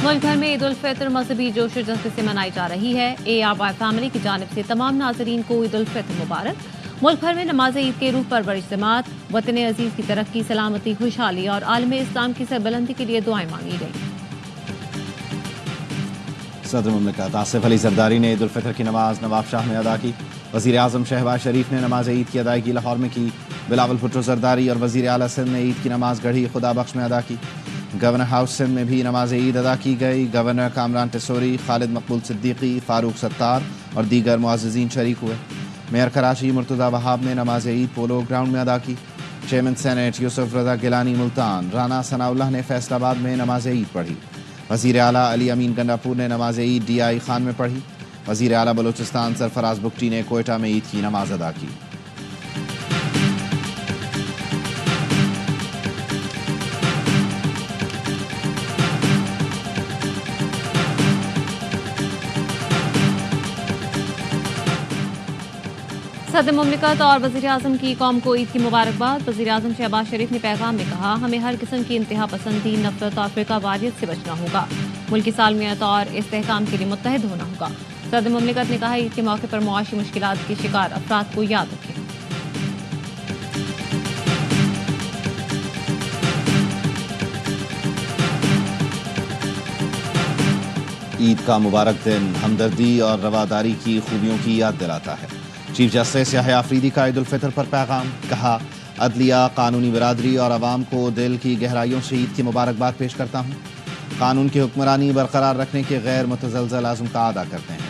मुल्क भर में ईद उल फितर मजहबी जोश व जज्बे से मनाई जा रही है। ARY फैमिली की जानिब से तमाम नाजरीन को ईद उल फितर मुबारक। मुल्क भर में नमाज ईद के रूह पर बड़ी जमात, वतन अजीज की तरक्की, सलामती, खुशहाली और आलम इस्लाम की सरबलंदी के लिए दुआएं मांगी गई। सदर मुमलिकत आसिफ अली जरदारी ने ईद उल फितर की नमाज नवाब शाह में अदा की। वज़ीर आज़म शहबाज शरीफ ने नमाज ईद की अदायगी लाहौर में की। बिलावल भुट्टो जरदारी और वज़ीर आला सिंध ने ईद की नमाज गढ़ी खुदा बख्श में अदा की। गवर्नर हाउस सिंध में भी नमाज ईद अदा की गई। गवर्नर कामरान टिसोरी, खालिद मकबूल सिद्दीकी, फारूक सत्तार और दीगर मुअज़्ज़िज़ीन शरीक हुए। मेयर कराची मुर्तज़ा वहाब ने नमाज ईद पोलो ग्राउंड में अदा की। चेयरमैन सेनेट यूसुफ रज़ा गिलानी मुल्तान, राना सनाउल्लाह ने फैसलाबाद में नमाज ईद पढ़ी। वज़ीर आला अली अमीन गंडापुर ने नमाज ईद DI खान में पढ़ी। वज़ीर आला बलूचिस्तान सरफराज बुगटी ने कोयटा में ईद की नमाज अदा की। सदर मुमलिकत और वज़ीर आज़म की कौम को ईद की मुबारकबाद। वज़ीर आज़म शहबाज शरीफ ने पैगाम में कहा, हमें हर किस्म की इंतहा पसंदी, नफरत और फ़िरका वारियत से बचना होगा। मुल्की सालमियत और इस्तेहकाम के लिए मुत्तहिद होना होगा। सदर मुमलिकत ने कहा, ईद के मौके पर मुआशी मुश्किलात के शिकार अफराद को याद रखें। ईद का मुबारक दिन हमदर्दी और रवादारी की खूबियों की याद दिलाता है। चीफ जस्टिस याह्या अफरीदी का ईद उल फितर पर पैगाम, कहा, अदलिया, कानूनी बिरादरी और आवाम को दिल की गहराइयों से ईद की मुबारकबाद पेश करता हूँ। कानून की हुक्मरानी बरकरार रखने के गैर मुतज़लज़ल आज़म का अदा करते हैं।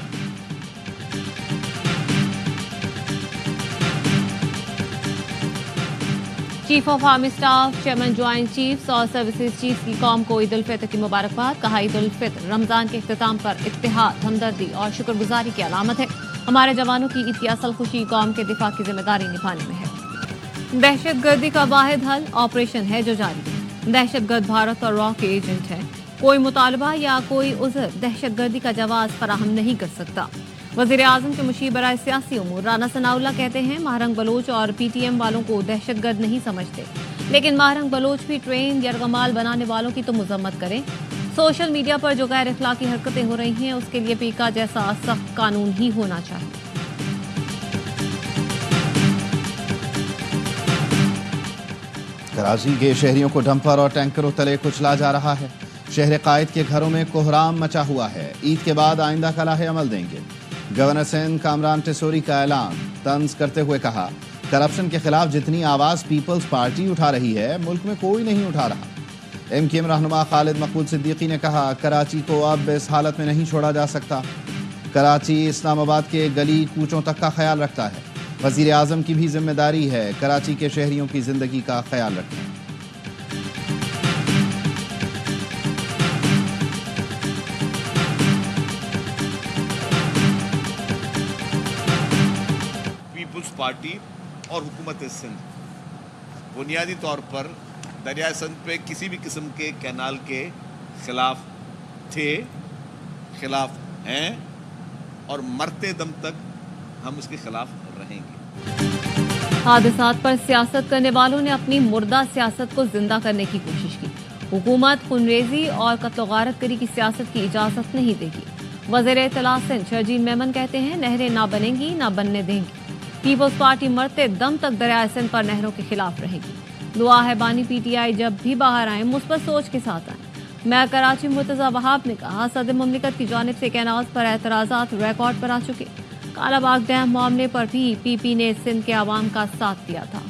Chief of army staff, chairman joint chiefs और सर्विसेज चीफ्स की कौम को ईद उल फितर की मुबारकबाद। कहा, ईद उल फितर रमजान के इख्तिताम पर इत्तेहाद, हमदर्दी और शुक्रगुजारी की अलामत है। हमारे जवानों की ईद की असल खुशी कौम के दिफा की जिम्मेदारी निभाने में है। दहशतगर्दी का वाहिद हल ऑपरेशन है जो जारी है। दहशतगर्द भारत और रॉ के एजेंट हैं। कोई मुतालबा या कोई उज़र दहशतगर्दी का जवाब फराहम नहीं कर सकता। वज़ीर आज़म के मुशीर बराए सियासी उमूर राना सनाउल्लाह कहते हैं, महारंग बलोच और PTM वालों को दहशतगर्द नहीं समझते, लेकिन महारंग बलोच भी ट्रेन यरगमाल बनाने वालों की तो मजम्मत करें। सोशल मीडिया पर जो गैर इखलाकी हरकतें हो रही हैं, उसके लिए पीका जैसा सख्त कानून ही होना चाहिए। कराची के शहरियों को डंपर और टैंकरों तले कुचला जा रहा है। शहर कायद के घरों में कोहराम मचा हुआ है। ईद के बाद आइंदा का लाहे अमल देंगे। गवर्नर सिंध कामरान टिसोरी का ऐलान तंज करते हुए कहा, करप्शन के खिलाफ जितनी आवाज़ पीपल्स पार्टी उठा रही है, मुल्क में कोई नहीं उठा रहा। MKM रहनुमा खालिद मकबूल सिद्दीकी ने कहा, कराची को अब इस हालत में नहीं छोड़ा जा सकता। कराची इस्लामाबाद के गली कूचों तक का ख्याल रखता है। वज़ीर आज़म की भी जिम्मेदारी है कराची के शहरियों की ज़िंदगी का ख्याल रखें। पीपल्स पार्टी और हुकूमत सिंध बुनियादी तौर पर दरिया सिंध पे किसी भी किस्म के कैनाल के खिलाफ थे, खिलाफ हैं और मरते दम तक हम इसके खिलाफ रहेंगे। हादसात पर सियासत करने वालों ने अपनी मुर्दा सियासत को जिंदा करने की कोशिश की। हुकूमत खूनरेजी और कत्ल गारतगरी की सियासत की इजाजत नहीं देगी। वज़ीर इत्तला सिंध शर्जील मेमन कहते हैं, नहरें ना बनेंगी ना बनने देंगी। पीपल्स पार्टी मरते दम तक दरिया सिंध पर नहरों के खिलाफ रहेगी। दुआ है बानी PTI जब भी बाहर आए मुस्बत सोच के साथ आए। मेयर कराची मुर्तज़ा वहाब ने कहा, सदर मुमलिकत की जानिब से कैनाल पर एतराज़ात रिकॉर्ड पर आ चुके। कालाबाग डैम मामले पर भी PP ने सिंध के आवाम का साथ दिया था।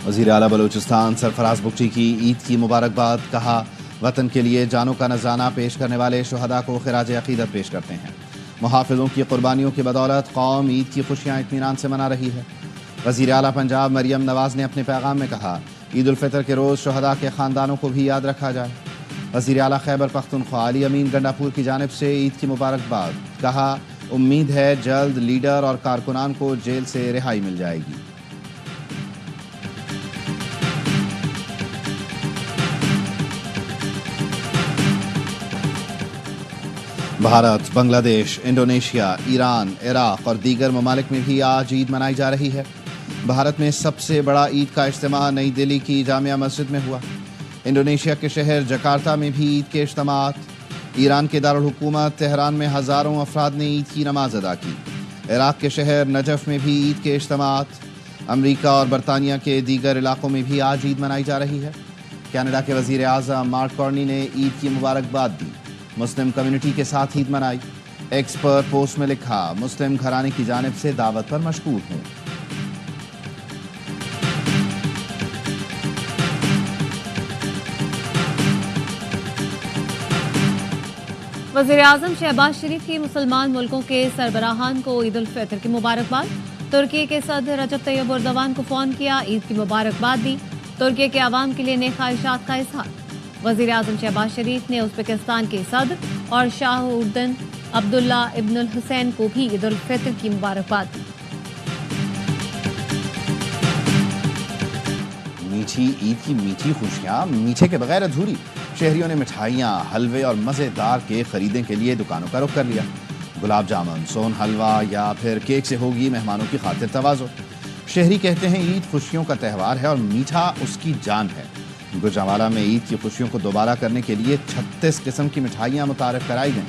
वज़ीर आला बलूचिस्तान सरफराज बुगटी की ईद की मुबारकबाद। कहा, वतन के लिए जानों का नजराना पेश करने वाले शुहदा को खिराज अकीदत पेश करते हैं। मुहाफिजों की कुर्बानियों की बदौलत कौम ईद की खुशियाँ इत्मीनान से मना रही है। वज़ीर आला पंजाब मरियम नवाज ने अपने पैगाम में कहा, ईद उल फितर के रोज़ शुहदा के ख़ानदानों को भी याद रखा जाए। वज़ीर आला खैबर पख्तूनख्वा अली अमीन गंडापुर की जानिब से ईद की मुबारकबाद। कहा, उम्मीद है जल्द लीडर और कारकुनान को जेल से रिहाई मिल जाएगी। Bharat, Bangladesh, Indonesia, Iran, Iraq और दीगर ममालिक में भी आज ईद मनाई जा रही है। भारत में सबसे बड़ा ईद का इज्तिमा नई दिल्ली की जामिया मस्जिद में हुआ। इंडोनेशिया के शहर जकार्ता में भी ईद के इज्तिमात। ईरान के दारुल हुकूमत तेहरान में हज़ारों अफराद ने ईद की नमाज अदा की। इराक के शहर नजफ में भी ईद के इज्तिमात। अमरीका और बरतानिया के दीगर इलाकों में भी आज ईद मनाई जा रही है। कनाडा के वज़ीर आज़म मार्क कार्नी ने ईद की मुबारकबाद दी। मुस्लिम कम्युनिटी के साथ ईद मनाई। एक्स पर पोस्ट में लिखा, मुस्लिम घराने की जानिब से दावत पर मशकूर हूँ। वज़ीर आज़म शहबाज शरीफ की मुसलमान मुल्कों के सरबराहान को ईद उल फितर की मुबारकबाद। तुर्की के सदर रजब तैयब एर्दोगान को फ़ोन किया, ईद की मुबारकबाद दी। तुर्की के अवाम के लिए नेक ख्वाहिशात का इज़हार। वज़ीर आज़म शहबाज शरीफ ने उज़्बेकिस्तान के सदर और शाहउद्दीन अब्दुल्ला इब्नुल हुसैन को भी ईद उल फितर की मुबारकबाद दी। मीठी ईद की मीठी खुशियाँ मीठे के बगैर अधूरी। शहरियों ने मिठाइयाँ, हलवे और मज़ेदार केक खरीदने के लिए दुकानों का रुख कर लिया। गुलाब जामुन, सोन हलवा या फिर केक से होगी मेहमानों की खातिर तवाज़ो। शहरी कहते हैं ईद खुशियों का त्यौहार है और मीठा उसकी जान है। गुजरांवाला में ईद की खुशियों को दोबारा करने के लिए 36 किस्म की मिठाइयाँ मुतारिफ कराई गईं।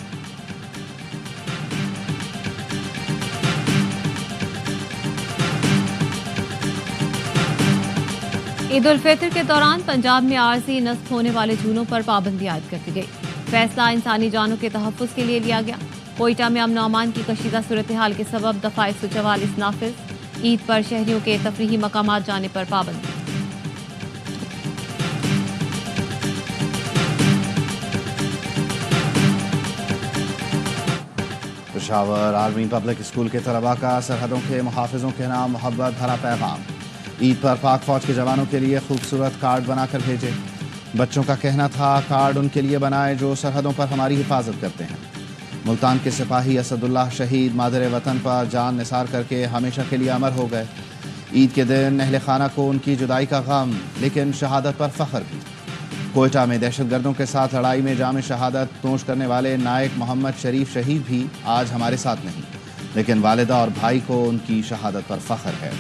ईद उल फितर के दौरान पंजाब में आरजी नस्ब होने वाले झूलों पर पाबंदी आयद कर दी गई। फैसला इंसानी जानों के तहफ़्फ़ुज़ के लिए लिया गया। कोयटा में अमन अमान की कशीदा सूरत हाल के सबब दफ़ा 144 नाफिज। ईद पर शहरियों के तफरीही मकामात जाने पर पाबंदी। पेशावर आर्मी पब्लिक स्कूल के तलबा का सरहदों के मुहाफ़िज़ों के नाम मोहब्बत भरा पैगाम। ईद पर पाक फौज के जवानों के लिए खूबसूरत कार्ड बनाकर भेजे। बच्चों का कहना था कार्ड उनके लिए बनाए जो सरहदों पर हमारी हिफाजत करते हैं। मुल्तान के सिपाही असदुल्लाह शहीद मादरे वतन पर जान निसार करके हमेशा के लिए अमर हो गए। ईद के दिन अहले खाना को उनकी जुदाई का गम, लेकिन शहादत पर फख्र भी। कोयटा में दहशतगर्दों के साथ लड़ाई में जाम शहादत नोश करने वाले नायक मोहम्मद शरीफ शहीद भी आज हमारे साथ नहीं, लेकिन वालिदा और भाई को उनकी शहादत पर फख्र है।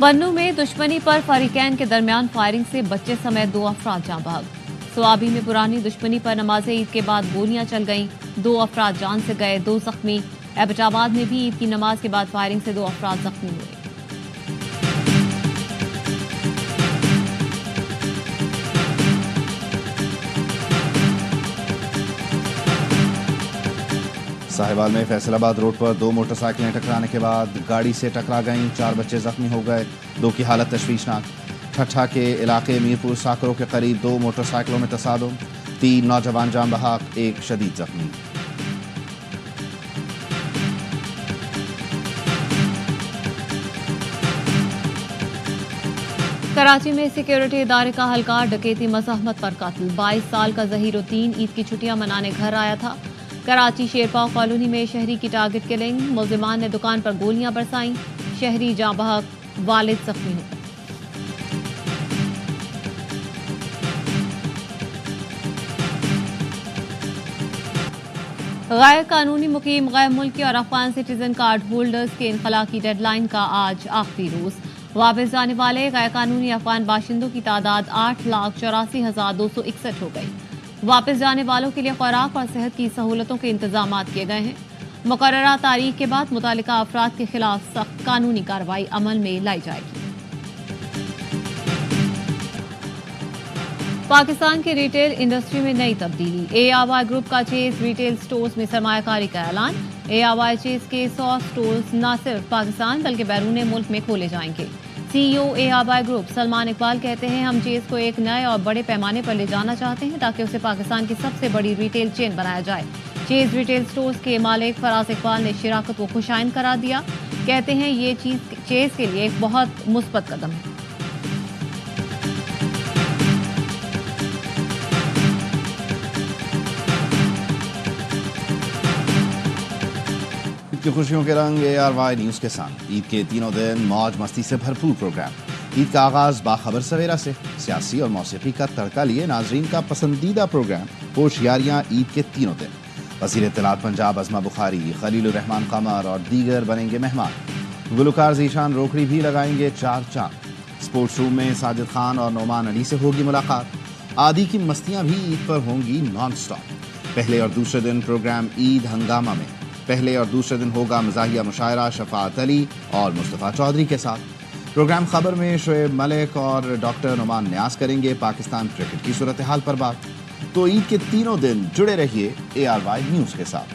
बन्नू में दुश्मनी पर फरीकैन के दरमियान फायरिंग से बच्चे समेत 2 अफराद जान बहक। स्वाबी में पुरानी दुश्मनी पर नमाज ईद के बाद गोलियां चल गईं, 2 अफराद जान से गए, 2 जख्मी। एबटाबाद में भी ईद की नमाज के बाद फायरिंग से 2 अफराद जख्मी हुए। साहिवाल में फैसलाबाद रोड पर 2 मोटरसाइकिलें टकराने के बाद गाड़ी से टकरा गईं, 4 बच्चे जख्मी हो गए, 2 की हालत तशवीशनाक। ठट्ठा के इलाके मीरपुर साकरों के करीब 2 मोटरसाइकिलों में तसादुम, 3 नौजवान जान बहक, 1 शदीद जख्मी। कराची में सिक्योरिटी इदारे का हल्का डकैती मज़ाहमत पर कातिल। 22 साल का ज़हीरुद्दीन ईद की छुट्टियां मनाने घर आया था। कराची शेरपाव कॉलोनी में शहरी की टारगेट किलिंग, मुल्जिमान ने दुकान पर गोलियां बरसाईं, शहरी जाँ बहक, वालिद जख्मी हो गए। गैर कानूनी मुकीम, गैर मुल्की और अफगान सिटीजन कार्ड होल्डर्स के इनखला की डेडलाइन का आज आखिरी रोज। वापस जाने वाले गैर कानूनी अफगान बाशिंदों की तादाद 8,84,261 हो गई। वापस जाने वालों के लिए खुराक और सेहत की सहूलतों के इंतजाम किए गए हैं। मुकर्ररा तारीख के बाद मुतालिका अफराद के खिलाफ सख्त कानूनी कार्रवाई अमल में लाई जाएगी। पाकिस्तान के रिटेल इंडस्ट्री में नई तब्दीली। ARY ग्रुप का चेज रिटेल स्टोर्स में सरमायाकारी का ऐलान। ARY चेज के 100 स्टोर्स न सिर्फ पाकिस्तान बल्कि बैरून मुल्क में खोले जाएंगे। CEO ARY group Salman Iqbal कहते हैं, हम चेज को एक नए और बड़े पैमाने पर ले जाना चाहते हैं ताकि उसे पाकिस्तान की सबसे बड़ी रिटेल चेन बनाया जाए। चेज रिटेल स्टोर्स के मालिक फराज इकबाल ने शिराकत को खुशाइन करार दिया। कहते हैं ये चेज के लिए एक बहुत मुस्बत कदम है। عید کی خوشیوں کے رنگ ARY نیوز کے ساتھ. عید کے تینوں دن موج مستی سے بھرپور پروگرام. عید کا آغاز باخبر سویرا سے. سیاسی اور موسیقی کا تڑکا لیے ناظرین کا پسندیدہ پروگرام ہوشیاریاں عید کے تینوں دن. وزیر اطلاعات پنجاب عظمہ بخاری، خلیل الرحمان قمر اور دیگر بنیں گے مہمان. گلوکار ذیشان روکڑی بھی لگائیں گے 4 چاند. اسپورٹس روم میں ساجد خان اور نعمان علی سے ہوگی ملاقات. عادی کی مستیاں بھی عید پر ہوں گی نان سٹاپ. پہلے اور دوسرے دن پروگرام عید ہنگامہ میں. پہلے اور دوسرے دن ہوگا مزاحیہ مشاعرہ شفاعت علی اور مصطفیٰ چودھری کے ساتھ. پروگرام خبر میں شعیب ملک اور ڈاکٹر نعمان نیاز کریں گے پاکستان کرکٹ کی صورتحال پر بات. تو عید کے تینوں دن جڑے رہیے ARY نیوز کے ساتھ.